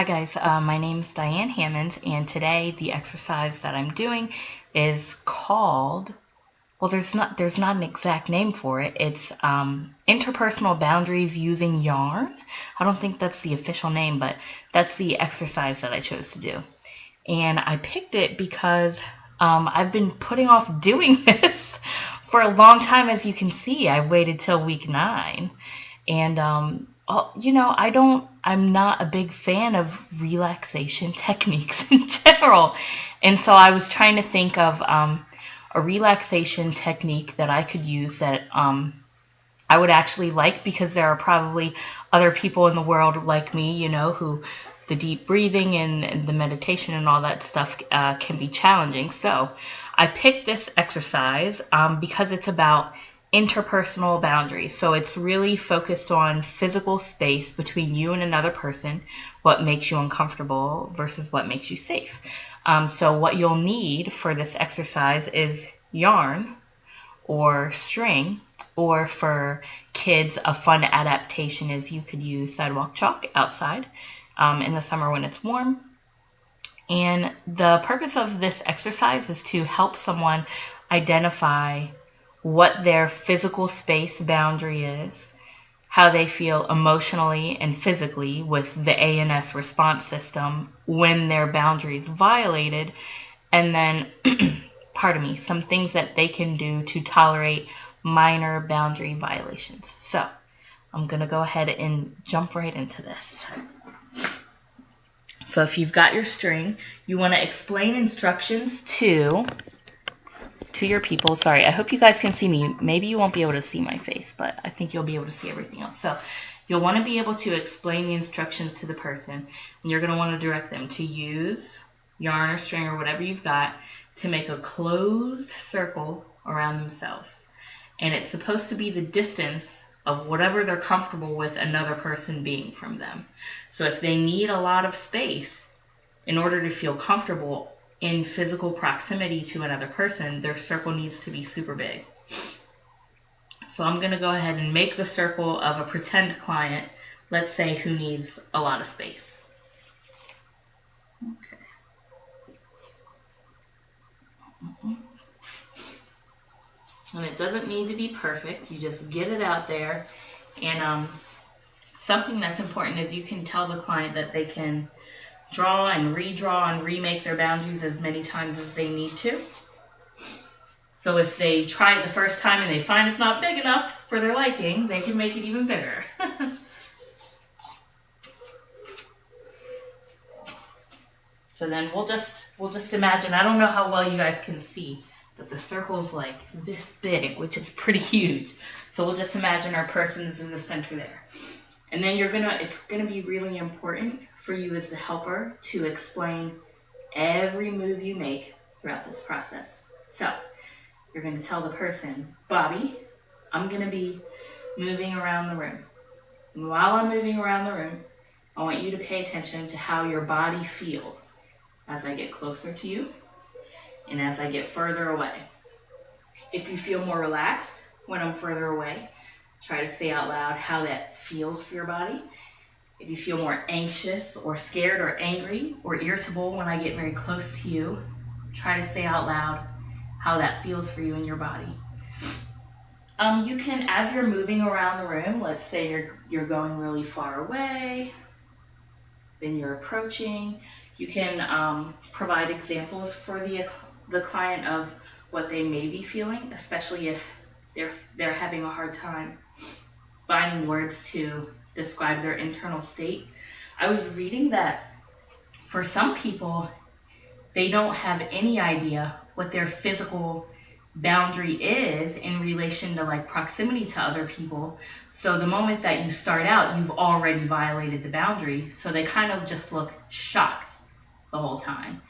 Hi guys, my name is Diane Hammonds, and today the exercise that I'm doing is called, well, there's not an exact name for it. It's interpersonal boundaries using yarn. I don't think that's the official name, but that's the exercise that I chose to do. And I picked it because I've been putting off doing this for a long time. As you can see, I waited till week 9. And I'm not a big fan of relaxation techniques in general. And so I was trying to think of a relaxation technique that I could use that I would actually like, because there are probably other people in the world like me, who the deep breathing and the meditation and all that stuff can be challenging. So I picked this exercise because it's about interpersonal boundaries. So it's really focused on physical space between you and another person, what makes you uncomfortable versus what makes you safe. So what you'll need for this exercise is yarn or string, or for kids, a fun adaptation is you could use sidewalk chalk outside in the summer when it's warm. And the purpose of this exercise is to help someone identify what their physical space boundary is, how they feel emotionally and physically with the ANS response system when their boundary is violated, and then, pardon me, some things that they can do to tolerate minor boundary violations. So I'm going to go ahead and jump right into this. So if you've got your string, you want to explain instructions to your people. Sorry, I hope you guys can see me. Maybe you won't be able to see my face, but I think you'll be able to see everything else. So you'll want to be able to explain the instructions to the person, and you're going to want to direct them to use yarn or string or whatever you've got to make a closed circle around themselves. And it's supposed to be the distance of whatever they're comfortable with another person being from them. So if they need a lot of space in order to feel comfortable in physical proximity to another person, their circle needs to be super big. So I'm going to go ahead and make the circle of a pretend client, let's say, who needs a lot of space. Okay. And it doesn't need to be perfect. You just get it out there. And something that's important is you can tell the client that they can draw and redraw and remake their boundaries as many times as they need to. So if they try it the first time and they find it's not big enough for their liking, they can make it even bigger. So then we'll just imagine, I don't know how well you guys can see, but the circle's like this big, which is pretty huge. So we'll just imagine our person is in the center there. And then it's gonna be really important for you as the helper to explain every move you make throughout this process. So you're gonna tell the person, Bobby, I'm gonna be moving around the room. And while I'm moving around the room, I want you to pay attention to how your body feels as I get closer to you and as I get further away. If you feel more relaxed when I'm further away, try to say out loud how that feels for your body. If you feel more anxious or scared or angry or irritable when I get very close to you, try to say out loud how that feels for you in your body. You can, as you're moving around the room, let's say you're going really far away, then you're approaching, you can provide examples for the client of what they may be feeling, especially if they're having a hard time finding words to describe their internal state. I was reading that for some people, they don't have any idea what their physical boundary is in relation to like proximity to other people. So the moment that you start out, you've already violated the boundary. So they kind of just look shocked the whole time.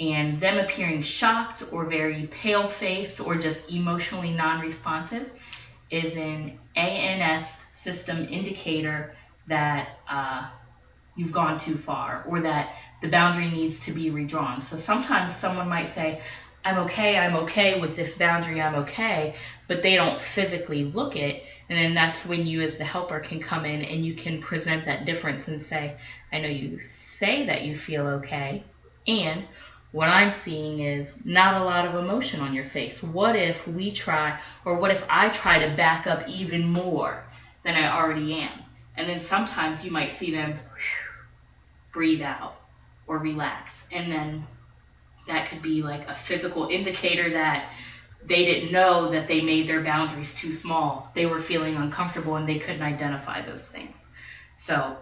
And them appearing shocked or very pale-faced or just emotionally non-responsive is an ANS system indicator that you've gone too far or that the boundary needs to be redrawn. So sometimes someone might say, I'm okay with this boundary, I'm okay, but they don't physically look it. And then that's when you as the helper can come in and you can present that difference and say, I know you say that you feel okay, and what I'm seeing is not a lot of emotion on your face. What if we try, or what if I try to back up even more than I already am? And then sometimes you might see them breathe out or relax. And then that could be like a physical indicator that they didn't know that they made their boundaries too small. They were feeling uncomfortable and they couldn't identify those things. So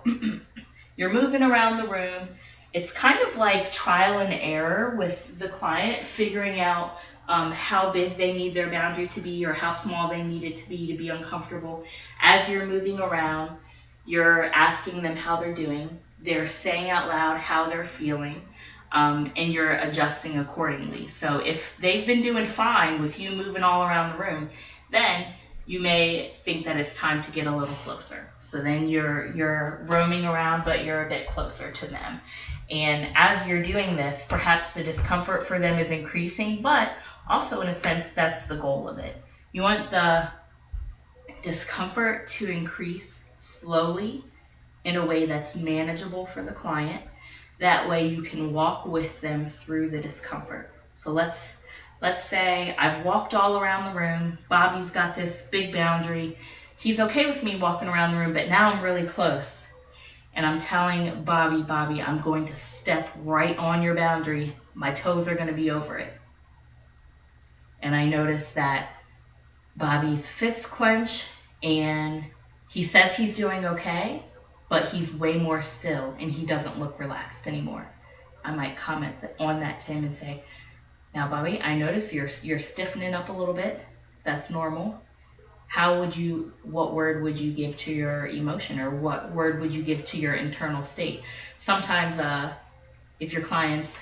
you're moving around the room. It's kind of like trial and error with the client, figuring out how big they need their boundary to be or how small they need it to be uncomfortable. As you're moving around, you're asking them how they're doing. They're saying out loud how they're feeling. And you're adjusting accordingly. So if they've been doing fine with you moving all around the room, then you may think that it's time to get a little closer. So then you're roaming around, but you're a bit closer to them. And as you're doing this, perhaps the discomfort for them is increasing, but also in a sense, that's the goal of it. You want the discomfort to increase slowly in a way that's manageable for the client. That way you can walk with them through the discomfort. So let's say I've walked all around the room. Bobby's got this big boundary. He's okay with me walking around the room, but now I'm really close. And I'm telling Bobby, I'm going to step right on your boundary. My toes are going to be over it. And I notice that Bobby's fists clench and he says he's doing okay, but he's way more still and he doesn't look relaxed anymore. I might comment on that to him and say, now Bobby, I notice you're stiffening up a little bit. That's normal. What word would you give to your emotion, or what word would you give to your internal state? Sometimes if your client's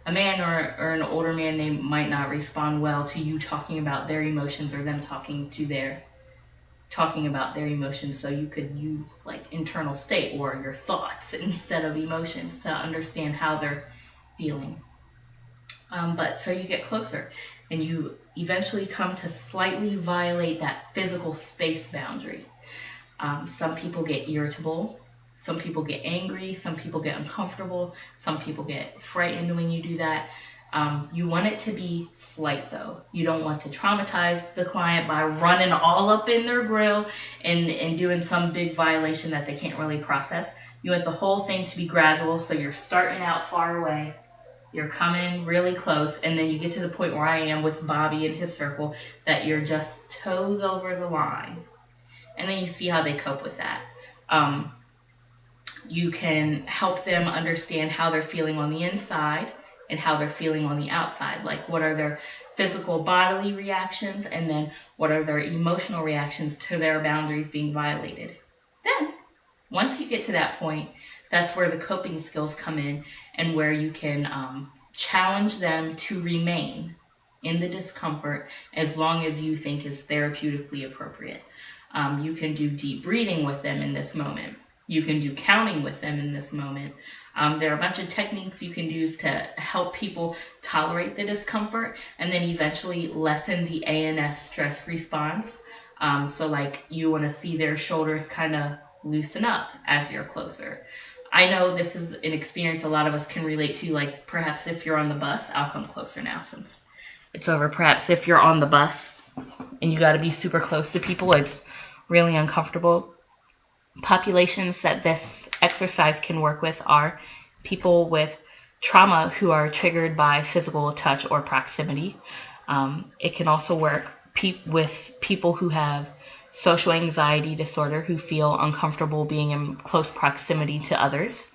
a man or an older man, they might not respond well to you talking about their emotions or them talking about their emotions. So you could use like internal state or your thoughts instead of emotions to understand how they're feeling. But so you get closer and you eventually come to slightly violate that physical space boundary. Some people get irritable. Some people get angry. Some people get uncomfortable. Some people get frightened when you do that. You want it to be slight, though. You don't want to traumatize the client by running all up in their grill and doing some big violation that they can't really process. You want the whole thing to be gradual, so you're starting out far away. You're coming really close, and then you get to the point where I am with Bobby in his circle, that you're just toes over the line. And then you see how they cope with that. You can help them understand how they're feeling on the inside and how they're feeling on the outside. Like, what are their physical bodily reactions, and then what are their emotional reactions to their boundaries being violated. Then, once you get to that point, that's where the coping skills come in, and where you can challenge them to remain in the discomfort as long as you think is therapeutically appropriate. You can do deep breathing with them in this moment. You can do counting with them in this moment. There are a bunch of techniques you can use to help people tolerate the discomfort and then eventually lessen the ANS stress response. So like, you want to see their shoulders kind of loosen up as you're closer. I know this is an experience a lot of us can relate to, like perhaps if you're on the bus. I'll come closer now since it's over. Perhaps if you're on the bus and you got to be super close to people, it's really uncomfortable. Populations that this exercise can work with are people with trauma who are triggered by physical touch or proximity. It can also work with people who have social anxiety disorder, who feel uncomfortable being in close proximity to others.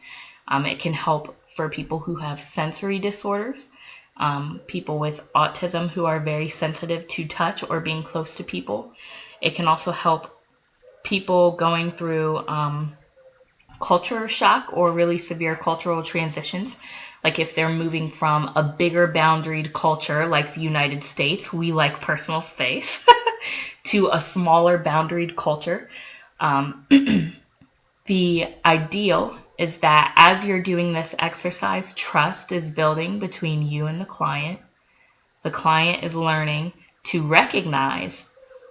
It can help for people who have sensory disorders, people with autism who are very sensitive to touch or being close to people. It can also help people going through culture shock or really severe cultural transitions. Like if they're moving from a bigger boundaried culture like the United States, we like personal space, to a smaller boundaried culture. The ideal is that as you're doing this exercise, trust is building between you and the client. The client is learning to recognize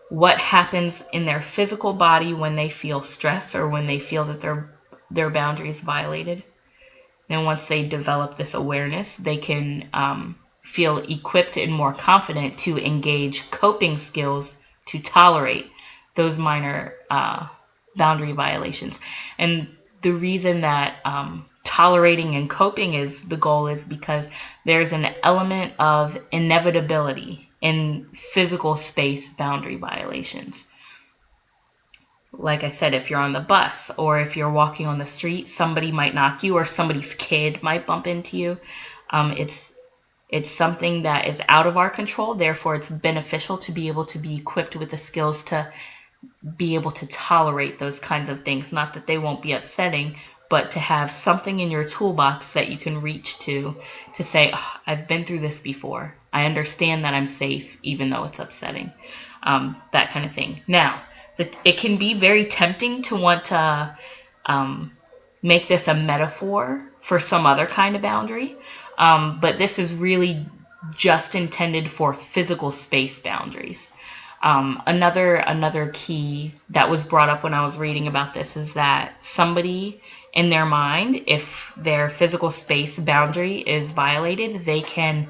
what happens in their physical body when they feel stress or when they feel that their boundaries violated. Then once they develop this awareness, they can feel equipped and more confident to engage coping skills to tolerate those minor boundary violations. And the reason that tolerating and coping is the goal is because there's an element of inevitability in physical space boundary violations. Like I said, if you're on the bus or if you're walking on the street, somebody might knock you or somebody's kid might bump into you. It's something that is out of our control. Therefore, it's beneficial to be able to be equipped with the skills to be able to tolerate those kinds of things. Not that they won't be upsetting, but to have something in your toolbox that you can reach to say, oh, I've been through this before. I understand that I'm safe, even though it's upsetting. That kind of thing. Now, it can be very tempting to want to make this a metaphor for some other kind of boundary. But this is really just intended for physical space boundaries. Another key that was brought up when I was reading about this is that somebody in their mind, if their physical space boundary is violated, they can,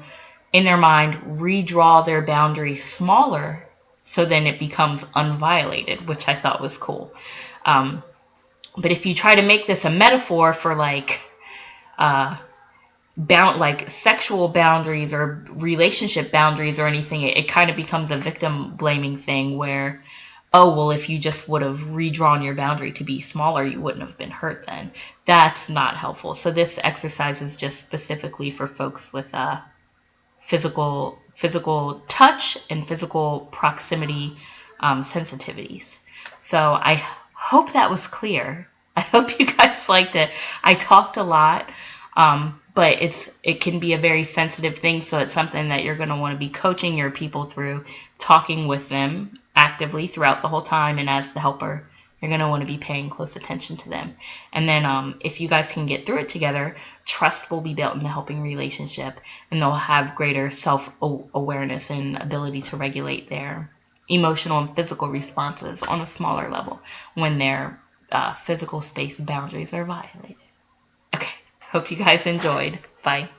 in their mind, redraw their boundary smaller so then it becomes unviolated, which I thought was cool. But if you try to make this a metaphor for like sexual boundaries or relationship boundaries or anything, it kind of becomes a victim blaming thing where, oh, well, if you just would have redrawn your boundary to be smaller, you wouldn't have been hurt then. That's not helpful. So this exercise is just specifically for folks with physical touch and physical proximity sensitivities. So I hope that was clear. I hope you guys liked it. I talked a lot, but it can be a very sensitive thing, so it's something that you're going to want to be coaching your people through, talking with them actively throughout the whole time, and as the helper, you're going to want to be paying close attention to them. And then if you guys can get through it together, trust will be built in the helping relationship, and they'll have greater self-awareness and ability to regulate their emotional and physical responses on a smaller level when their physical space boundaries are violated. Okay, hope you guys enjoyed. Bye.